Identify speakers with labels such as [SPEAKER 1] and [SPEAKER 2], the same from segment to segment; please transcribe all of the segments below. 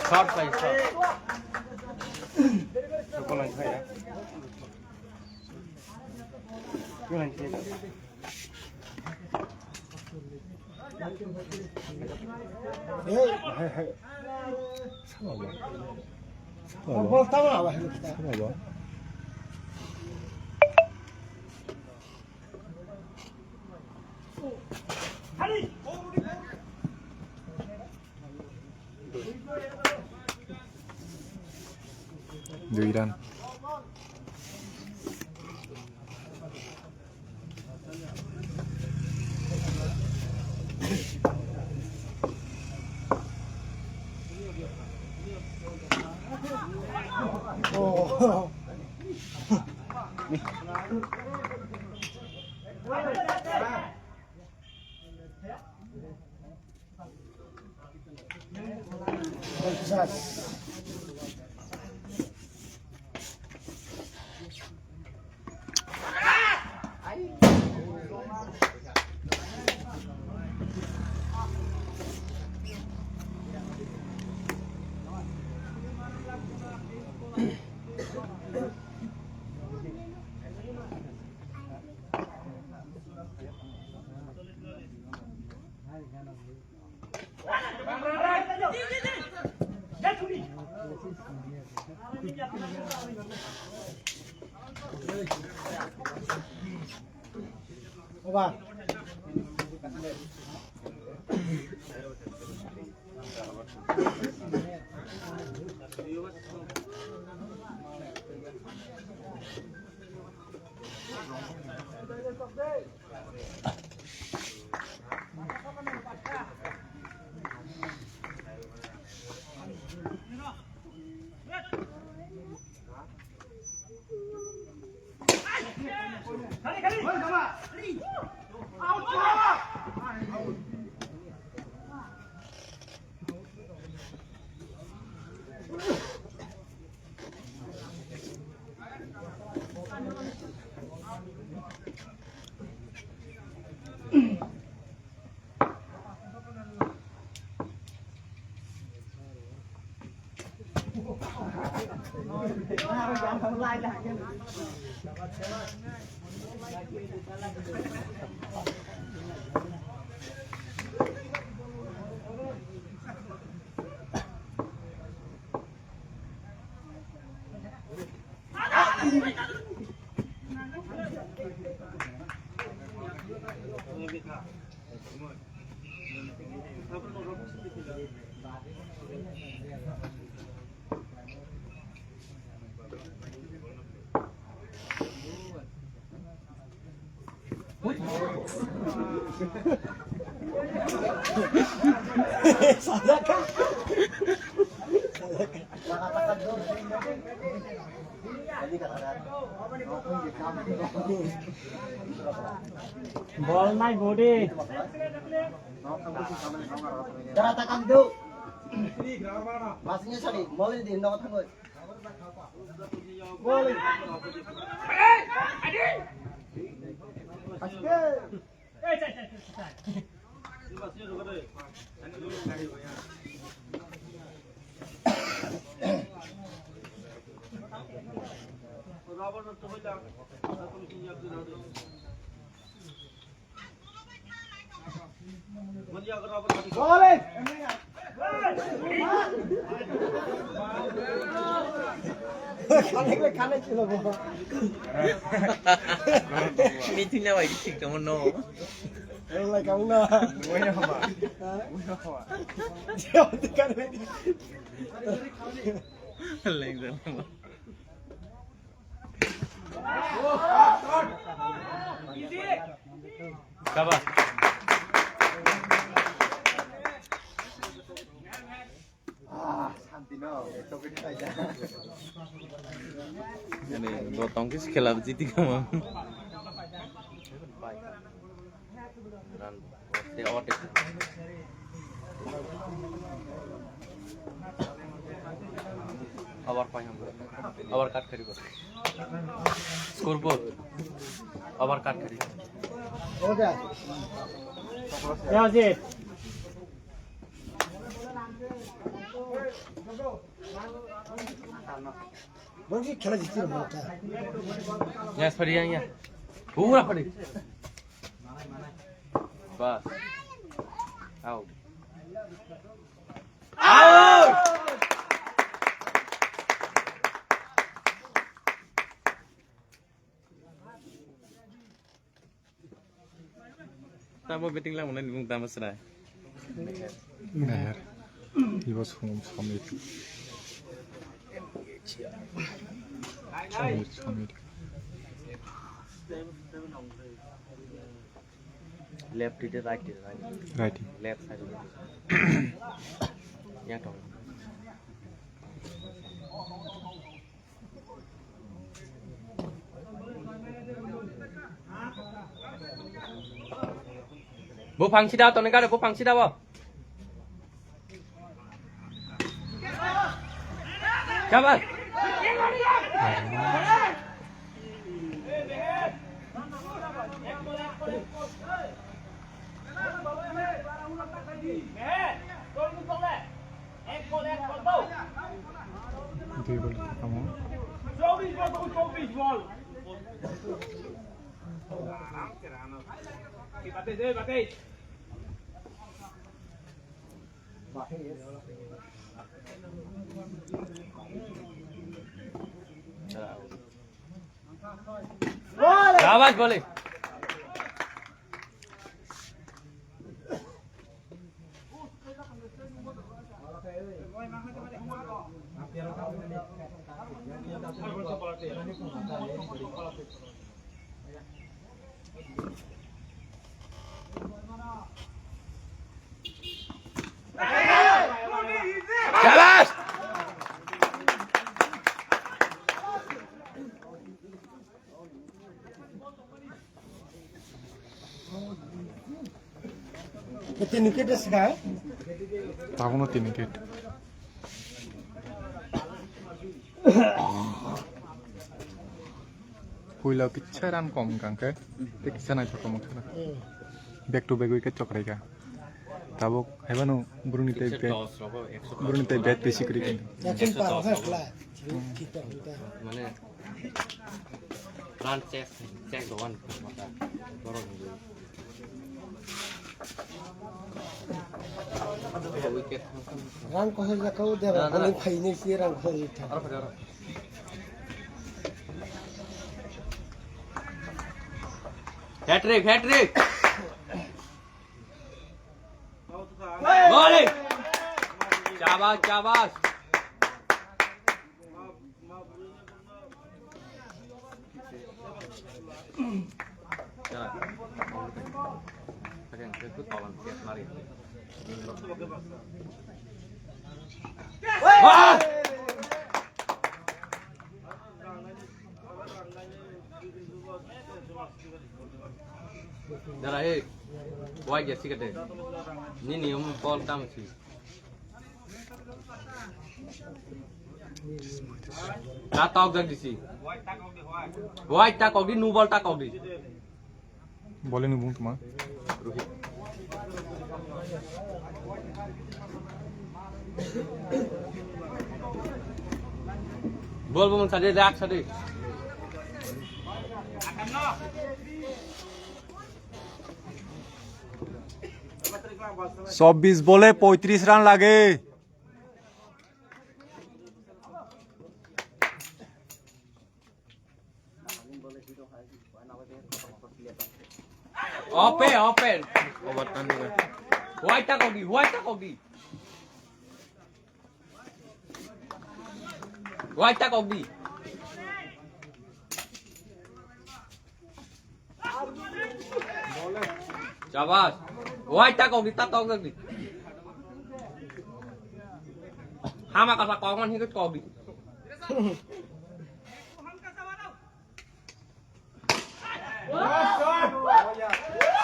[SPEAKER 1] Short পাই short কোন ভাইয়া কোন আছে এই হ্যাঁ হ্যাঁ বলতা না ভাই বলতা
[SPEAKER 2] দুই রান
[SPEAKER 3] বাবা বল নাই বডি যারা তাকান দেও মাসিনে ছাড়ি মলে দিন না কথা কই বল এই আদি আজকে এই চাই মাসিনে ঢোকে আমি লোক গাড়ি ভাইয়া রাবার তো হইলা তুমি কি আপনি দাও মজিয়া করো রাবার বলে খানে খানে ছিল বাবা
[SPEAKER 1] মিথুন না ভাই ঠিক কেমন নো
[SPEAKER 3] এলা কেমন না
[SPEAKER 1] ওই না বাবা ওই না বাবা
[SPEAKER 3] যে অধিকার
[SPEAKER 1] লাগবে কাবা
[SPEAKER 3] শান্তি নাও এত কিছু খাই যা
[SPEAKER 1] মানে গতম কিছু খেলা জিতি কেমন রান ওতে ওভারটেক আবার পাই আমরা আবার কাট করি স্কোর বোর্ড আবার কাট করি
[SPEAKER 3] ওটা ইয়াজিদ
[SPEAKER 2] বলছি খেলা জিতছি না মাথা
[SPEAKER 1] Yes, Fadi yang ya. Pura Fadi. Bas. Out. Out. Tamo betting lang muna nung tama sa
[SPEAKER 4] Meher. He was home Samir. Samir.
[SPEAKER 1] Left it, right it,
[SPEAKER 4] Right.
[SPEAKER 1] left side. Yang tong. Bố phăng chi đao, tao này ra được bố phăng chi đao không? Chào ơn.
[SPEAKER 4] Dribble. Come on.
[SPEAKER 3] Bate.
[SPEAKER 1] Shabash bowling. Shabash.
[SPEAKER 2] Ketin wicket sekarang.
[SPEAKER 4] Tahu no 3 wicket. Pulau kicharan kom kangke. Kicharan itu kom kena. Back to back wicket cokrai ka. Tabok hebanu Brunei tai bat besi kiri kan.
[SPEAKER 2] Yakin parah lah. Kita kita.
[SPEAKER 1] Mana? Run check the one. Dorong dulu. Wicket.
[SPEAKER 2] Run kau saja kau dia. Kalau final sih run kau itu.
[SPEAKER 1] Hat trick. Bowling. Shabash. Jalan. Sekian itu kawan siap lari. Wah! Darah wide jersey kate. Ni nium ball tam si. Ta talk jak disi. White ta kau di, nu ball ta kau di.
[SPEAKER 4] Boleh nubung tu mah.
[SPEAKER 1] Rohit. Ball ball sade rak sade.
[SPEAKER 4] 24 বলে 35 run লাগে।
[SPEAKER 1] Open. Overturn juga. White tak kogi. White tak kogi. Shabash. White tak kogi, tak tahu lagi. Hama kata kawan hidup kogi.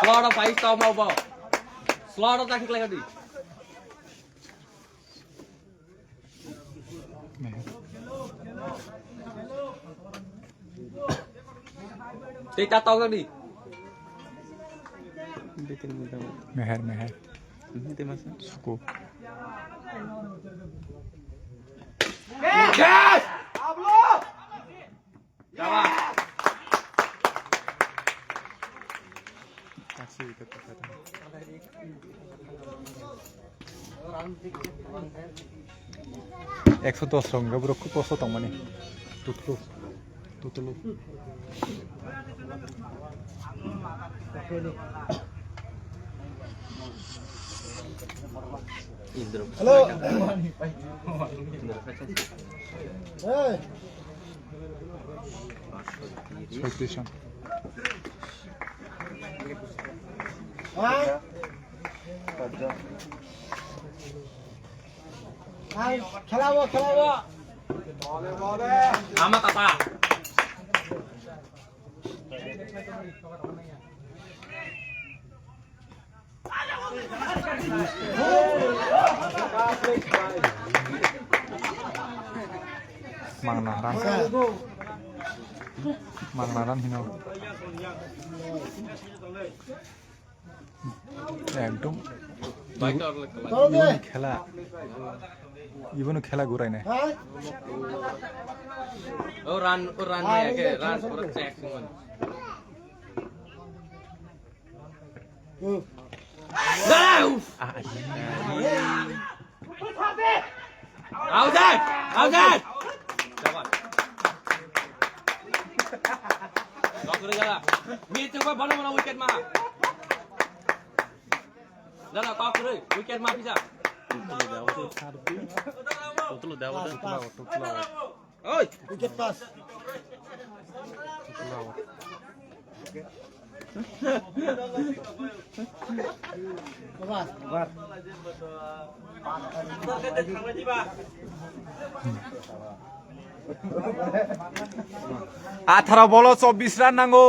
[SPEAKER 1] Slaughter Pai tao mau vào. Slaughter ta khích đi. Đi ta tao đi.
[SPEAKER 4] Meher. Suku.
[SPEAKER 1] Yes!
[SPEAKER 4] Kasih wicket terkadang. 110 rong, gak berokku poso tong mani. Tutulu.
[SPEAKER 2] Halo. Hei.
[SPEAKER 4] Expectation.
[SPEAKER 2] Hai. Hai, খেলাবো
[SPEAKER 1] Ama tata.
[SPEAKER 4] Mang naran hino. একদম খেলা ইবনো খেলা ঘুরাই না
[SPEAKER 2] Hai.
[SPEAKER 1] Run ya ke run urut cek semua. Out. Dapat. Kau kira jalan. Itu kau mana wicket mah. Jalan kau kira wicket mah bisa. Tutul dah. Oi,
[SPEAKER 2] Wicket pass. Bar.
[SPEAKER 4] 18 বল 24 run নাঙ্গো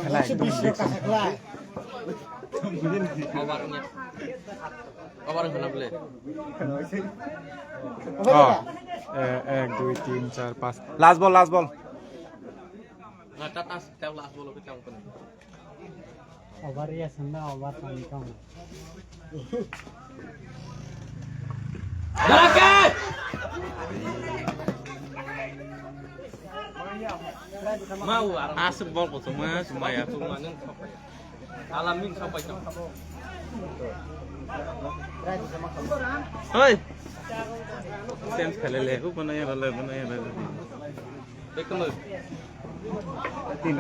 [SPEAKER 4] খেলা একদম
[SPEAKER 1] Kabarnya kena boleh.
[SPEAKER 4] 1 2 3 4 5 last বল
[SPEAKER 1] Ngatat as setiap last bola kita pun.
[SPEAKER 2] Over ya senda over kami kamu.
[SPEAKER 1] Gerakan! Mau asap bol kok semua ya. Semuanya alamin sampai jam. Hoi. Sense खेले ले को बनाया ले. देख लो. 3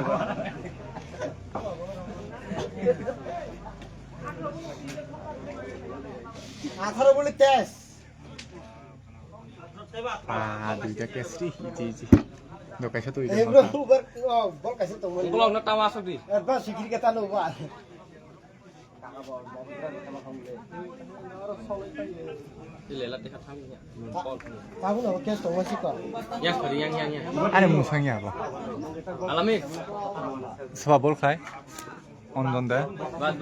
[SPEAKER 2] 18 বলে 23
[SPEAKER 4] দুইটা কেসরি জি দোকাইছে তো
[SPEAKER 2] এগুলো ওভার বল কাছে তো মনে
[SPEAKER 1] Kalau nak tahu masuk di.
[SPEAKER 2] একবার সিকির কথা নো বল
[SPEAKER 1] Dilelat dekat kaminya.
[SPEAKER 2] কাবু না কেস তো ওসি কর
[SPEAKER 1] Yang beri yang.
[SPEAKER 4] আরে মুসাংয়া বা
[SPEAKER 1] Alami.
[SPEAKER 4] সবা বল খায় অনজন দে
[SPEAKER 1] Bas.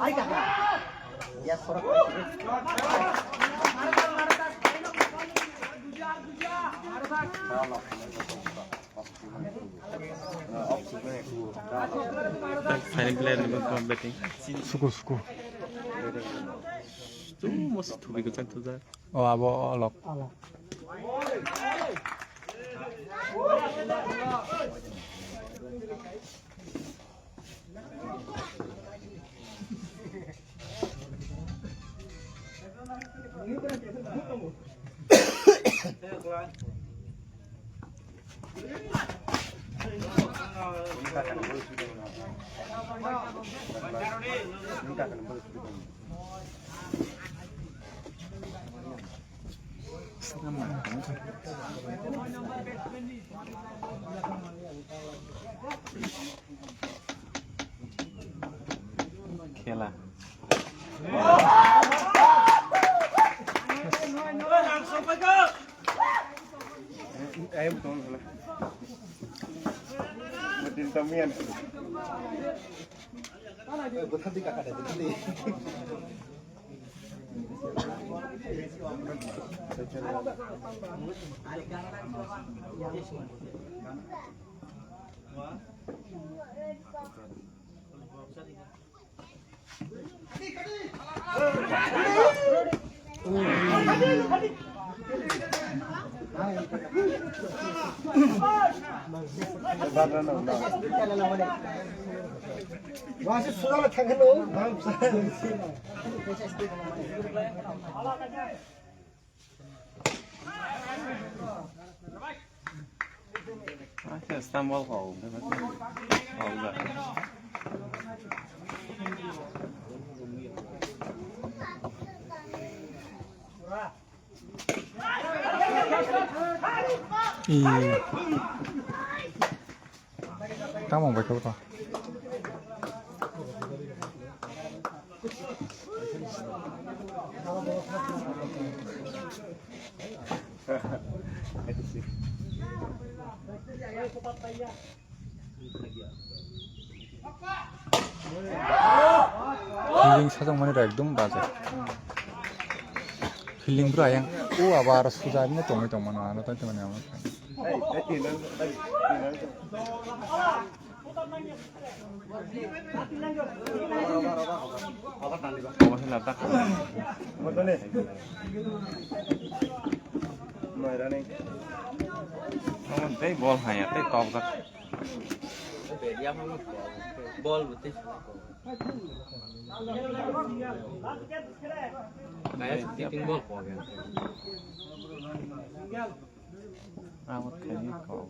[SPEAKER 2] আই কাকা ইয়া সরক
[SPEAKER 1] Final player ni batting.
[SPEAKER 4] 수고
[SPEAKER 1] Itu mesti tuh bikin satu dah.
[SPEAKER 4] আবো অলপ
[SPEAKER 2] আলা
[SPEAKER 4] খেলা
[SPEAKER 2] Masih sudah lah tangan lo, bangsa.
[SPEAKER 1] İstanbul oldu. Oldu.
[SPEAKER 4] Tamam bakalım. 필링 사정만이라 एकदम बाजे 필링 브라 yang abar sujabnya tong mana anu tadi mana amat
[SPEAKER 1] bol hanya top kan bol betul kayak shooting ball kok ya awat kayaknya kok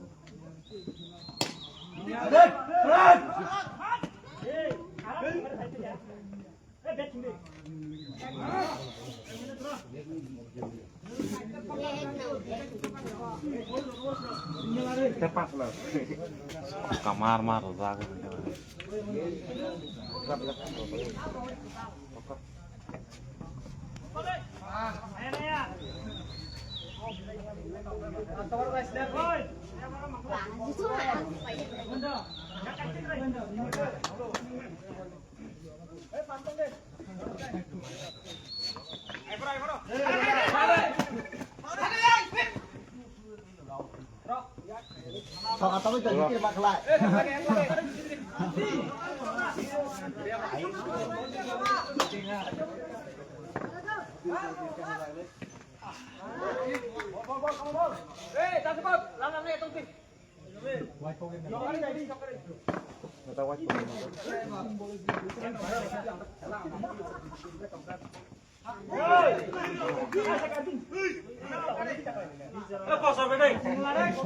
[SPEAKER 1] tepat lah kamar zaga
[SPEAKER 2] Sok atau itu dikir Pak Kelak.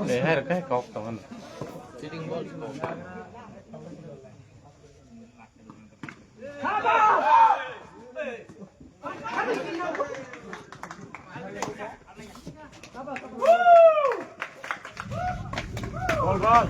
[SPEAKER 1] để hai được cái cột toàn shooting ball ball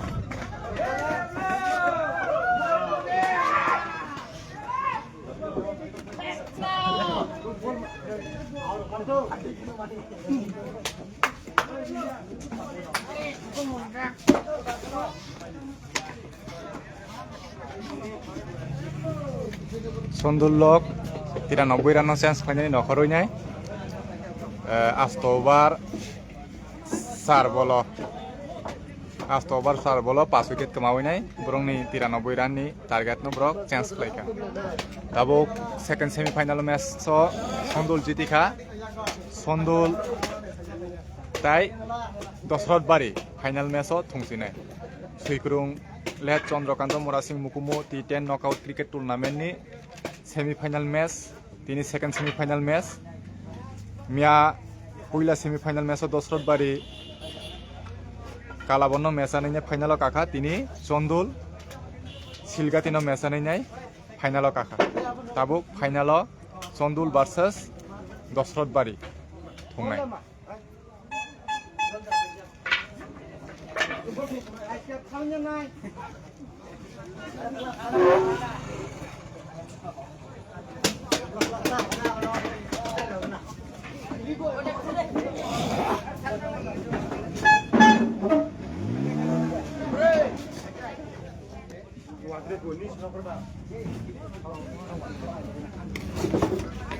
[SPEAKER 4] Sondulok 93 run chance khainani nokhoroi nai astobar 4 bolo 5 wicket kamawi nai borongni 93 run ni target no brok chance khlaika tabok second semi final match so Sondul jitika Sondul tai Dosrot Bari final match o thungsinai Suikrung Let Chandrakanta Morasing Mukumo T10 knockout cricket tournament ni semi final match tini second semi final match mia poila semi final match o Dosrot Bari Kalabono match ani final o kakha tini Sondul Silgatino match ani final o kakha tabuk final o Sondul versus Dosrot Bari thungnai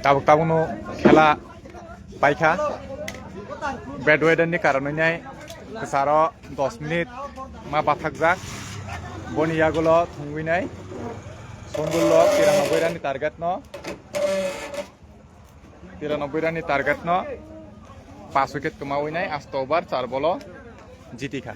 [SPEAKER 4] tabuk no khela paikha bad weather ni karone nai kesaro 10 minute ma bathakjak boni yagulo thungwinai Sundul 93 rani target no 93 rani target no 5 wicket kemawi nai 8 over 4 bolo jitikha